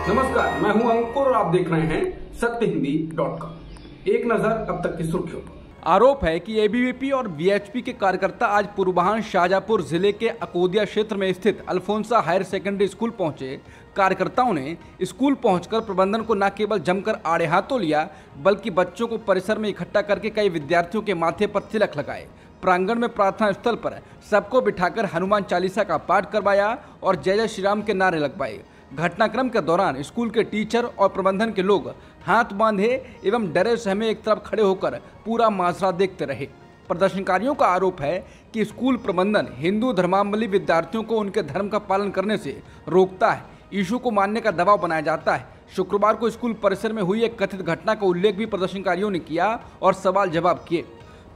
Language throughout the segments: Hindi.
नमस्कार, मैं हूं अंकुर और आप देख रहे हैं सत्यहिंदी.com। एक नजर अब तक की सुर्खियों पर। आरोप है कि एबीवीपी और वीएचपी के कार्यकर्ता आज पूर्वांचल शाहजहांपुर जिले के अकोदिया क्षेत्र में स्थित अल्फोंसा हायर सेकेंडरी स्कूल पहुंचे। कार्यकर्ताओं ने स्कूल पहुंचकर प्रबंधन को न केवल जमकर आड़े हाथों लिया, बल्कि बच्चों को परिसर में इकट्ठा करके कई विद्यार्थियों के माथे पर तिलक लगाए। प्रांगण में प्रार्थना स्थल पर सबको बिठाकर हनुमान चालीसा का पाठ करवाया और जय जय श्री राम के नारे लगवाए। घटनाक्रम के दौरान स्कूल के टीचर और प्रबंधन के लोग हाथ बांधे एवं डरे सहमे एक तरफ खड़े होकर पूरा माजरा देखते रहे। प्रदर्शनकारियों का आरोप है कि स्कूल प्रबंधन हिंदू धर्मावलंबी विद्यार्थियों को उनके धर्म का पालन करने से रोकता है, यीशु को मानने का दबाव बनाया जाता है। शुक्रवार को स्कूल परिसर में हुई एक कथित घटना का उल्लेख भी प्रदर्शनकारियों ने किया और सवाल जवाब किए।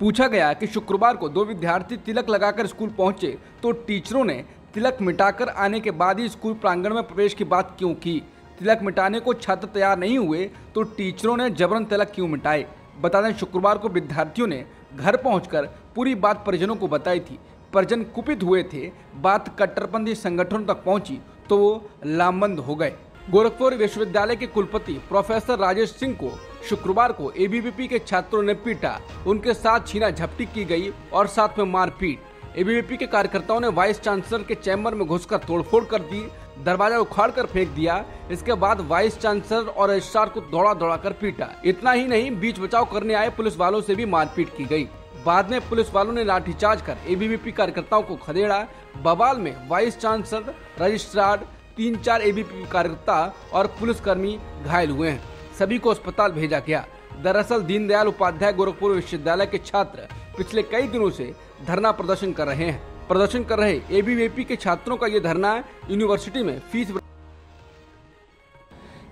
पूछा गया कि शुक्रवार को दो विद्यार्थी तिलक लगाकर स्कूल पहुंचे तो टीचरों ने तिलक मिटाकर आने के बाद ही स्कूल प्रांगण में प्रवेश की बात क्यों की। तिलक मिटाने को छात्र तैयार नहीं हुए तो टीचरों ने जबरन तिलक क्यों मिटाए। बता दें, शुक्रवार को विद्यार्थियों ने घर पहुंचकर पूरी बात परिजनों को बताई थी। परिजन कुपित हुए थे। बात कट्टरपंथी संगठनों तक पहुंची तो वो लामबंद हो गए। गोरखपुर विश्वविद्यालय के कुलपति प्रोफेसर राजेश सिंह को शुक्रवार को एबीवीपी के छात्रों ने पीटा, उनके साथ छीना झपटी की गई और साथ में मारपीट। एबीवीपी के कार्यकर्ताओं ने वाइस चांसलर के चैम्बर में घुसकर तोड़फोड़ कर दी, दरवाजा उखाड़कर फेंक दिया। इसके बाद वाइस चांसलर और रजिस्ट्रार को दौड़ा कर पीटा। इतना ही नहीं, बीच बचाव करने आए पुलिस वालों से भी मारपीट की गई। बाद में पुलिस वालों ने लाठीचार्ज कर एबीवीपी कार्यकर्ताओं को खदेड़ा। बवाल में वाइस चांसलर, रजिस्ट्रार, 3-4 एबीवीपी कार्यकर्ता और पुलिसकर्मी घायल हुए हैं। सभी को अस्पताल भेजा गया। दरअसल दीनदयाल उपाध्याय गोरखपुर विश्वविद्यालय के छात्र पिछले कई दिनों से धरना प्रदर्शन कर रहे एबीवीपी के छात्रों का ये धरना यूनिवर्सिटी में फीस।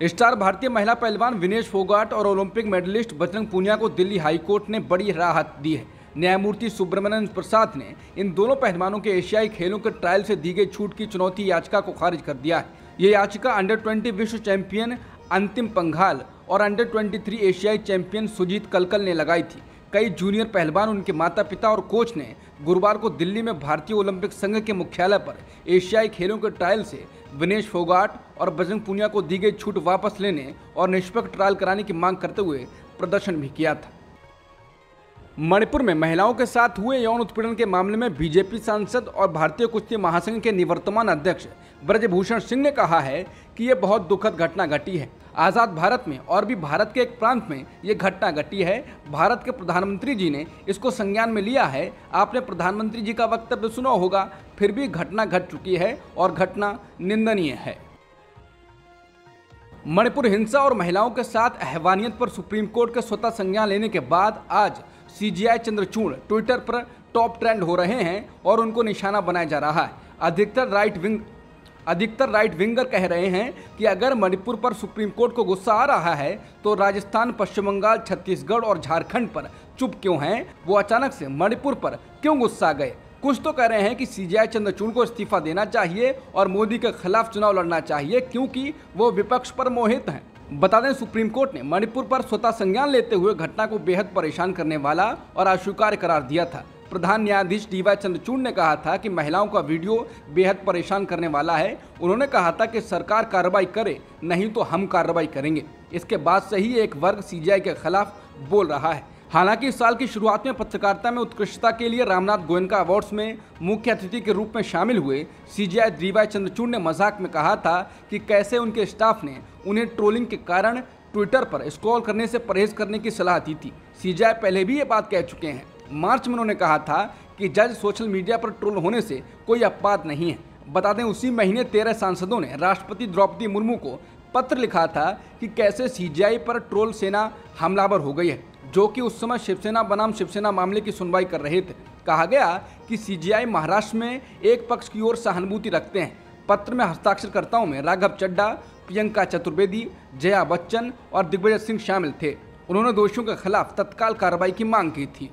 स्टार भारतीय महिला पहलवान विनेश फोगाट और ओलंपिक मेडलिस्ट बजरंग पूनिया को दिल्ली हाईकोर्ट ने बड़ी राहत दी है। न्यायमूर्ति सुब्रमण्यन प्रसाद ने इन दोनों पहलवानों के एशियाई खेलों के ट्रायल से दी गई छूट की चुनौती याचिका को खारिज कर दिया है। ये याचिका अंडर-20 विश्व चैंपियन अंतिम पंघाल और अंडर-23 एशियाई चैंपियन सुजीत कलकल ने लगाई थी। कई जूनियर पहलवान, उनके माता पिता और कोच ने गुरुवार को दिल्ली में भारतीय ओलंपिक संघ के मुख्यालय पर एशियाई खेलों के ट्रायल से विनेश फोगाट और बजरंग पूनिया को दी गई छूट वापस लेने और निष्पक्ष ट्रायल कराने की मांग करते हुए प्रदर्शन भी किया था। मणिपुर में महिलाओं के साथ हुए यौन उत्पीड़न के मामले में बीजेपी सांसद और भारतीय कुश्ती महासंघ के निवर्तमान अध्यक्ष ब्रजभूषण सिंह ने कहा है कि यह बहुत दुखद घटना घटी है। आज़ाद भारत में और भी भारत के एक प्रांत में ये घटना घटी है। भारत के प्रधानमंत्री जी ने इसको संज्ञान में लिया है। आपने प्रधानमंत्री जी का वक्तव्य सुना होगा, फिर भी घटना घट चुकी है और घटना निंदनीय है। मणिपुर हिंसा और महिलाओं के साथ हैवानियत पर सुप्रीम कोर्ट के स्वतः संज्ञान लेने के बाद आज सीजेआई चंद्रचूड़ ट्विटर पर टॉप ट्रेंड हो रहे हैं और उनको निशाना बनाया जा रहा है। अधिकतर राइट विंगर कह रहे हैं कि अगर मणिपुर पर सुप्रीम कोर्ट को गुस्सा आ रहा है तो राजस्थान, पश्चिम बंगाल, छत्तीसगढ़ और झारखंड पर चुप क्यों हैं? वो अचानक से मणिपुर पर क्यों गुस्सा आ गए? कुछ तो कह रहे हैं कि सीजेआई चंद्रचूड़ को इस्तीफा देना चाहिए और मोदी के खिलाफ चुनाव लड़ना चाहिए क्योंकि वो विपक्ष पर मोहित हैं। बता दें, सुप्रीम कोर्ट ने मणिपुर पर स्वतः संज्ञान लेते हुए घटना को बेहद परेशान करने वाला और अस्वीकार्य करार दिया था। प्रधान न्यायाधीश डीवाई चंद्रचूड़ ने कहा था कि महिलाओं का वीडियो बेहद परेशान करने वाला है। उन्होंने कहा था कि सरकार कार्रवाई करे, नहीं तो हम कार्रवाई करेंगे। इसके बाद से ही एक वर्ग सीजेआई के खिलाफ बोल रहा है। हालांकि इस साल की शुरुआत में पत्रकारिता में उत्कृष्टता के लिए रामनाथ गोयनका अवार्ड्स में मुख्य अतिथि के रूप में शामिल हुए सीजेआई डीवाई चंद्रचूड़ ने मजाक में कहा था कि कैसे उनके स्टाफ ने उन्हें ट्रोलिंग के कारण ट्विटर पर स्क्रॉल करने से परहेज करने की सलाह दी थी। सीजेआई पहले भी ये बात कह चुके हैं। मार्च में उन्होंने कहा था कि जज सोशल मीडिया पर ट्रोल होने से कोई अपवाद नहीं है। बता दें, उसी महीने 13 सांसदों ने राष्ट्रपति द्रौपदी मुर्मू को पत्र लिखा था कि कैसे सीजेआई पर ट्रोल सेना हमलावर हो गई है, जो कि उस समय शिवसेना बनाम शिवसेना मामले की सुनवाई कर रहे थे। कहा गया कि सीजेआई महाराष्ट्र में एक पक्ष की ओर सहानुभूति रखते हैं। पत्र में हस्ताक्षरकर्ताओं में राघव चड्डा, प्रियंका चतुर्वेदी, जया बच्चन और दिग्विजय सिंह शामिल थे। उन्होंने दोषियों के खिलाफ तत्काल कार्रवाई की मांग की थी।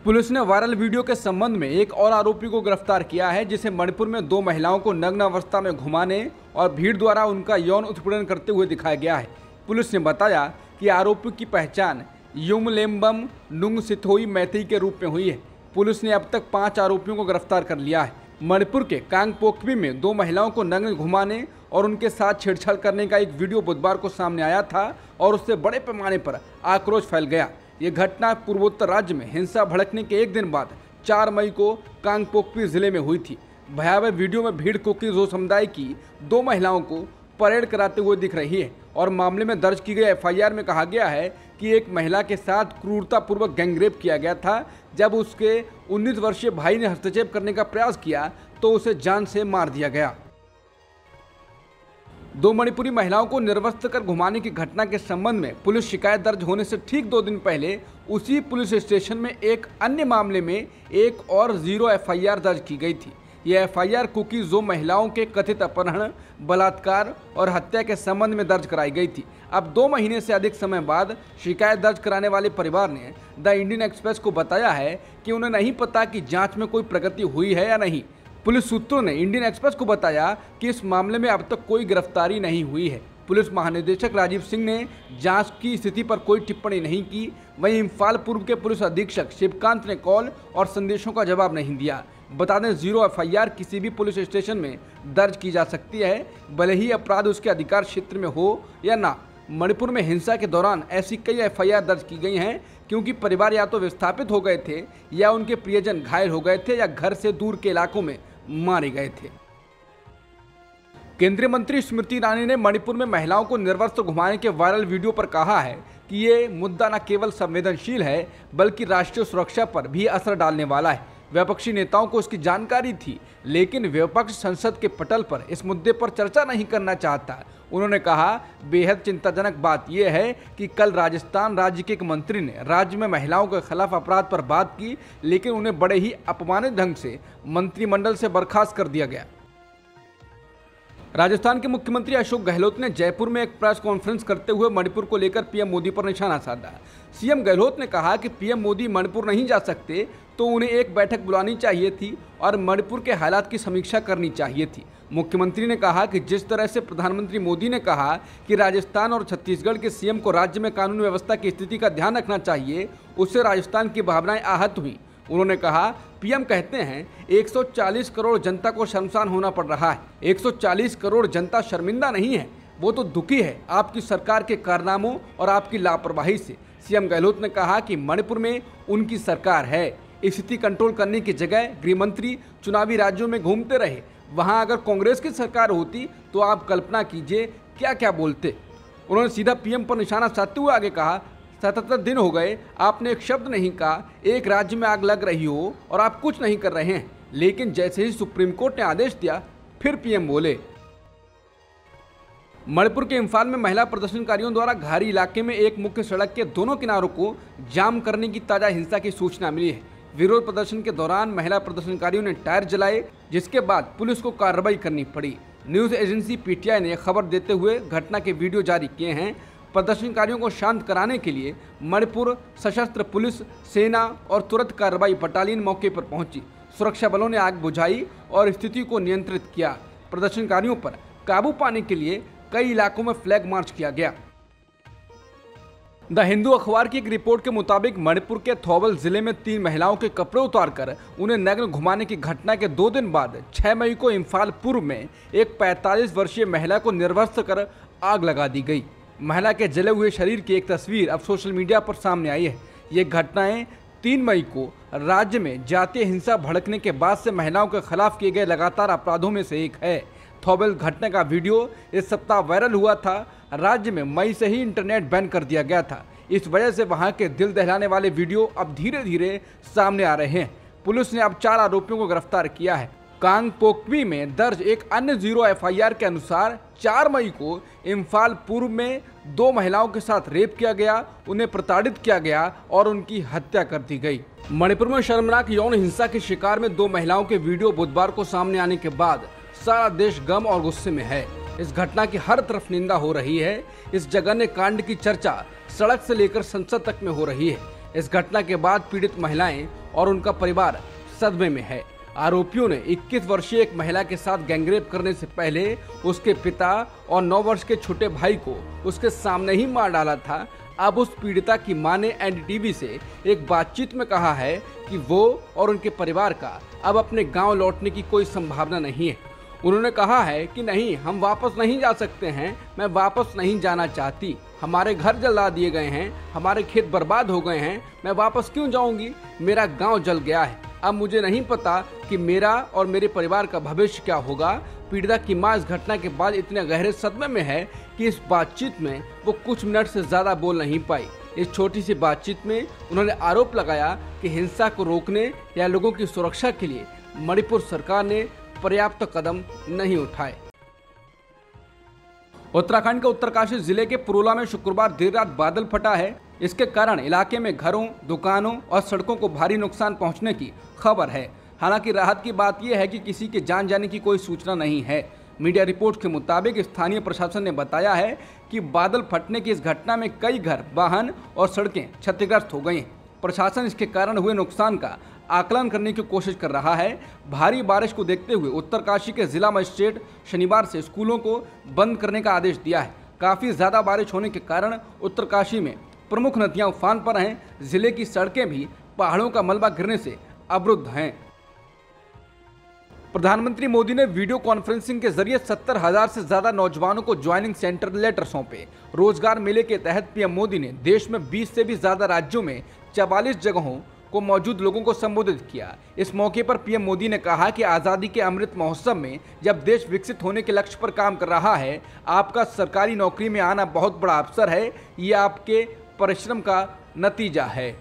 पुलिस ने वायरल वीडियो के संबंध में एक और आरोपी को गिरफ्तार किया है, जिसे मणिपुर में 2 महिलाओं को नग्न अवस्था में घुमाने और भीड़ द्वारा उनका यौन उत्पीड़न करते हुए दिखाया गया है। पुलिस ने बताया कि आरोपी की पहचान युमलेम्बम नुंगसिथोई मैथी के रूप में हुई है। पुलिस ने अब तक 5 आरोपियों को गिरफ्तार कर लिया है। मणिपुर के कांगपोकपी में 2 महिलाओं को नग्न घुमाने और उनके साथ छेड़छाड़ करने का एक वीडियो बुधवार को सामने आया था और उससे बड़े पैमाने पर आक्रोश फैल गया। ये घटना पूर्वोत्तर राज्य में हिंसा भड़कने के एक दिन बाद 4 मई को कांगपोकपी जिले में हुई थी। भयावह वीडियो में भीड़ कुकी जो समुदाय की 2 महिलाओं को परेड कराते हुए दिख रही है और मामले में दर्ज की गई एफआईआर में कहा गया है कि एक महिला के साथ क्रूरतापूर्वक गैंगरेप किया गया था। जब उसके 19 वर्षीय भाई ने हस्तक्षेप करने का प्रयास किया तो उसे जान से मार दिया गया। 2 मणिपुरी महिलाओं को निर्वस्त्र कर घुमाने की घटना के संबंध में पुलिस शिकायत दर्ज होने से ठीक 2 दिन पहले उसी पुलिस स्टेशन में एक अन्य मामले में एक और 0 एफआईआर दर्ज की गई थी। यह एफआईआर कुकी जो महिलाओं के कथित अपहरण, बलात्कार और हत्या के संबंध में दर्ज कराई गई थी। अब 2 महीने से अधिक समय बाद शिकायत दर्ज कराने वाले परिवार ने द इंडियन एक्सप्रेस को बताया है कि उन्हें नहीं पता कि जांच में कोई प्रगति हुई है या नहीं। पुलिस सूत्रों ने इंडियन एक्सप्रेस को बताया कि इस मामले में अब तक कोई गिरफ्तारी नहीं हुई है। पुलिस महानिदेशक राजीव सिंह ने जांच की स्थिति पर कोई टिप्पणी नहीं की। वहीं इम्फाल पूर्व के पुलिस अधीक्षक शिवकांत ने कॉल और संदेशों का जवाब नहीं दिया। बता दें 0 एफआईआर किसी भी पुलिस स्टेशन में दर्ज की जा सकती है, भले ही अपराध उसके अधिकार क्षेत्र में हो या ना। मणिपुर में हिंसा के दौरान ऐसी कई एफआईआर दर्ज की गई हैं क्योंकि परिवार या तो विस्थापित हो गए थे या उनके प्रियजन घायल हो गए थे या घर से दूर के इलाकों में मारे गए थे। केंद्रीय मंत्री स्मृति ईरानी ने मणिपुर में महिलाओं को निर्वस्त्र घुमाने के वायरल वीडियो पर कहा है कि ये मुद्दा न केवल संवेदनशील है बल्कि राष्ट्रीय सुरक्षा पर भी असर डालने वाला है। विपक्षी नेताओं को इसकी जानकारी थी, लेकिन विपक्ष संसद के पटल पर इस मुद्दे पर चर्चा नहीं करना चाहता। उन्होंने कहा, बेहद चिंताजनक बात यह है कि कल राजस्थान राज्य के एक मंत्री ने राज्य में महिलाओं के खिलाफ अपराध पर बात की, लेकिन उन्हें बड़े ही अपमानित ढंग से मंत्रिमंडल से बर्खास्त कर दिया गया। राजस्थान के मुख्यमंत्री अशोक गहलोत ने जयपुर में एक प्रेस कॉन्फ्रेंस करते हुए मणिपुर को लेकर पीएम मोदी पर निशाना साधा। सीएम गहलोत ने कहा कि पीएम मोदी मणिपुर नहीं जा सकते तो उन्हें एक बैठक बुलानी चाहिए थी और मणिपुर के हालात की समीक्षा करनी चाहिए थी। मुख्यमंत्री ने कहा कि जिस तरह से प्रधानमंत्री मोदी ने कहा कि राजस्थान और छत्तीसगढ़ के सीएम को राज्य में कानून व्यवस्था की स्थिति का ध्यान रखना चाहिए, उससे राजस्थान की भावनाएं आहत हुई। उन्होंने कहा, पीएम कहते हैं 140 करोड़ जनता को शर्मसार होना पड़ रहा है। 140 करोड़ जनता शर्मिंदा नहीं है, वो तो दुखी है आपकी सरकार के कारनामों और आपकी लापरवाही से। सीएम गहलोत ने कहा कि मणिपुर में उनकी सरकार है। स्थिति कंट्रोल करने की जगह गृह मंत्री चुनावी राज्यों में घूमते रहे। वहां अगर कांग्रेस की सरकार होती तो आप कल्पना कीजिए क्या क्या बोलते। उन्होंने सीधा पीएम पर निशाना साधते हुए आगे कहा, 77 दिन हो गए आपने एक शब्द नहीं कहा, एक राज्य में आग लग रही हो और आप कुछ नहीं कर रहे हैं, लेकिन जैसे ही सुप्रीम कोर्ट ने आदेश दिया फिर पीएम बोले। मणिपुर के इम्फाल में महिला प्रदर्शनकारियों द्वारा घारी इलाके में एक मुख्य सड़क के दोनों किनारों को जाम करने की ताजा हिंसा की सूचना मिली है। विरोध प्रदर्शन के दौरान महिला प्रदर्शनकारियों ने टायर जलाए, जिसके बाद पुलिस को कार्रवाई करनी पड़ी। न्यूज एजेंसी पीटीआई ने खबर देते हुए घटना के वीडियो जारी किए हैं। प्रदर्शनकारियों को शांत कराने के लिए मणिपुर सशस्त्र पुलिस, सेना और तुरंत कार्रवाई बटालियन मौके पर पहुंची। सुरक्षा बलों ने आग बुझाई और स्थिति को नियंत्रित किया। प्रदर्शनकारियों पर काबू पाने के लिए कई इलाकों में फ्लैग मार्च किया गया। द हिंदू अखबार की एक रिपोर्ट के मुताबिक मणिपुर के थौबल जिले में 3 महिलाओं के कपड़े उतारकर उन्हें नग्न घुमाने की घटना के 2 दिन बाद 6 मई को इम्फाल पूर्व में एक 45 वर्षीय महिला को निर्वस्त्र कर आग लगा दी गई। महिला के जले हुए शरीर की एक तस्वीर अब सोशल मीडिया पर सामने आई है। ये घटनाएं 3 मई को राज्य में जातीय हिंसा भड़कने के बाद से महिलाओं के खिलाफ किए गए लगातार अपराधों में से एक है। थौबल घटना का वीडियो इस सप्ताह वायरल हुआ था। राज्य में मई से ही इंटरनेट बैन कर दिया गया था। इस वजह से वहां के दिल दहलाने वाले वीडियो अब धीरे धीरे सामने आ रहे हैं। पुलिस ने अब 4 आरोपियों को गिरफ्तार किया है। कांगपोकपी में दर्ज एक अन्य 0 एफआईआर के अनुसार 4 मई को इम्फाल पूर्व में 2 महिलाओं के साथ रेप किया गया, उन्हें प्रताड़ित किया गया और उनकी हत्या कर दी गई। मणिपुर में शर्मनाक यौन हिंसा के शिकार में 2 महिलाओं के वीडियो बुधवार को सामने आने के बाद सारा देश गम और गुस्से में है। इस घटना की हर तरफ निंदा हो रही है। इस जघन्य कांड की चर्चा सड़क से लेकर संसद तक में हो रही है। इस घटना के बाद पीड़ित महिलाएं और उनका परिवार सदमे में है। आरोपियों ने 21 वर्षीय एक महिला के साथ गैंगरेप करने से पहले उसके पिता और 9 वर्ष के छोटे भाई को उसके सामने ही मार डाला था। अब उस पीड़िता की मां ने एनडीटीवी से एक बातचीत में कहा है कि वो और उनके परिवार का अब अपने गांव लौटने की कोई संभावना नहीं है। उन्होंने कहा है कि नहीं, हम वापस नहीं जा सकते हैं, मैं वापस नहीं जाना चाहती। हमारे घर जला दिए गए हैं, हमारे खेत बर्बाद हो गए हैं, मैं वापस क्यों जाऊंगी? मेरा गांव जल गया है। अब मुझे नहीं पता कि मेरा और मेरे परिवार का भविष्य क्या होगा। पीड़िता की मां इस घटना के बाद इतने गहरे सदमे में है कि इस बातचीत में वो कुछ मिनट से ज्यादा बोल नहीं पाई। इस छोटी सी बातचीत में उन्होंने आरोप लगाया कि हिंसा को रोकने या लोगों की सुरक्षा के लिए मणिपुर सरकार ने पर्याप्त कदम नहीं उठाए। उत्तराखंड के उत्तरकाशी जिले के पुरोला में शुक्रवार देर रात बादल फटा है। इसके कारण इलाके में घरों, दुकानों और सड़कों को भारी नुकसान पहुंचने की खबर है। हालांकि राहत की बात यह है कि किसी के जान जाने की कोई सूचना नहीं है। मीडिया रिपोर्ट के मुताबिक स्थानीय प्रशासन ने बताया है कि बादल फटने की इस घटना में कई घर, वाहन और सड़कें क्षतिग्रस्त हो गई। प्रशासन इसके कारण हुए नुकसान का आकलन करने की कोशिश कर रहा है। भारी बारिश को देखते हुए उत्तरकाशी के जिला मजिस्ट्रेट शनिवार से स्कूलों को बंद करने का आदेश दिया है। काफी ज्यादा बारिश होने के कारण उत्तरकाशी में प्रमुख नदियां उफान पर हैं। जिले की सड़कें भी पहाड़ों का मलबा गिरने से अवरुद्ध हैं। प्रधानमंत्री मोदी ने वीडियो कॉन्फ्रेंसिंग के जरिए 70,000 से ज्यादा नौजवानों को ज्वाइनिंग सेंटर लेटर सौंपे। रोजगार मेले के तहत पीएम मोदी ने देश में 20 से भी ज्यादा राज्यों में 44 जगहों को मौजूद लोगों को संबोधित किया। इस मौके पर पीएम मोदी ने कहा कि आज़ादी के अमृत महोत्सव में जब देश विकसित होने के लक्ष्य पर काम कर रहा है, आपका सरकारी नौकरी में आना बहुत बड़ा अवसर है। ये आपके परिश्रम का नतीजा है।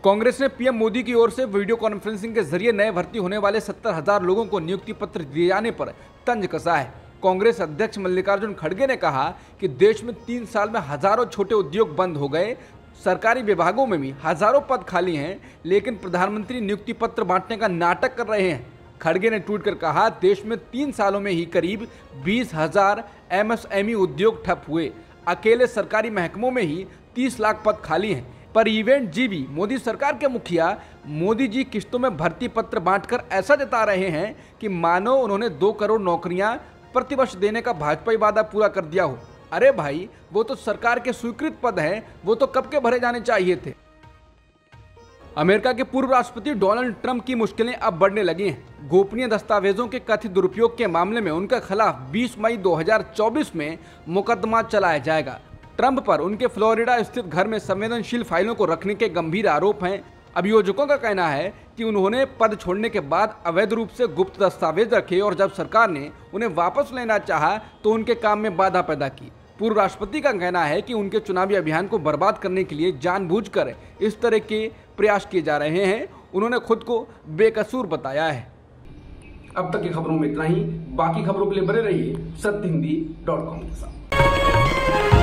कांग्रेस ने पीएम मोदी की ओर से वीडियो कॉन्फ्रेंसिंग के जरिए नए भर्ती होने वाले 70,000 लोगों को नियुक्ति पत्र दिए जाने पर तंज कसा है। कांग्रेस अध्यक्ष मल्लिकार्जुन खड़गे ने कहा कि देश में 3 साल में हजारों छोटे उद्योग बंद हो गए, सरकारी विभागों में भी हजारों पद खाली हैं, लेकिन प्रधानमंत्री नियुक्ति पत्र बांटने का नाटक कर रहे हैं। खड़गे ने ट्वीट कर कहा, देश में 3 सालों में ही करीब 20,000 एमएसएमई उद्योग ठप हुए। अकेले सरकारी महकमों में ही 30 लाख पद खाली हैं। पर इवेंट जीवी मोदी सरकार के मुखिया मोदी जी किश्तों में भर्ती पत्र बांटकर ऐसा जता रहे हैं कि मानो उन्होंने 2 करोड़ नौकरियां प्रतिवर्ष देने का भाजपाई वादा पूरा कर दिया हो। अरे भाई, वो तो सरकार के स्वीकृत पद हैं, वो तो कब के भरे जाने चाहिए थे। अमेरिका के पूर्व राष्ट्रपति डोनाल्ड ट्रंप की मुश्किलें अब बढ़ने लगी हैं। गोपनीय दस्तावेजों के कथित दुरुपयोग के मामले में उनके खिलाफ 20 मई 2024 में मुकदमा चलाया जाएगा। ट्रंप पर उनके फ्लोरिडा स्थित घर में संवेदनशील फाइलों को रखने के गंभीर आरोप हैं। अभियोजकों का कहना है कि उन्होंने पद छोड़ने के बाद अवैध रूप से गुप्त दस्तावेज रखे और जब सरकार ने उन्हें वापस लेना चाहा तो उनके काम में बाधा पैदा की। पूर्व राष्ट्रपति का कहना है कि उनके चुनावी अभियान को बर्बाद करने के लिए जानबूझकर इस तरह के प्रयास किए जा रहे हैं। उन्होंने खुद को बेकसूर बताया है। अब तक की खबरों में इतना ही। बाकी खबरों के लिए बने रहिए सत्यहिंदी.com के साथ।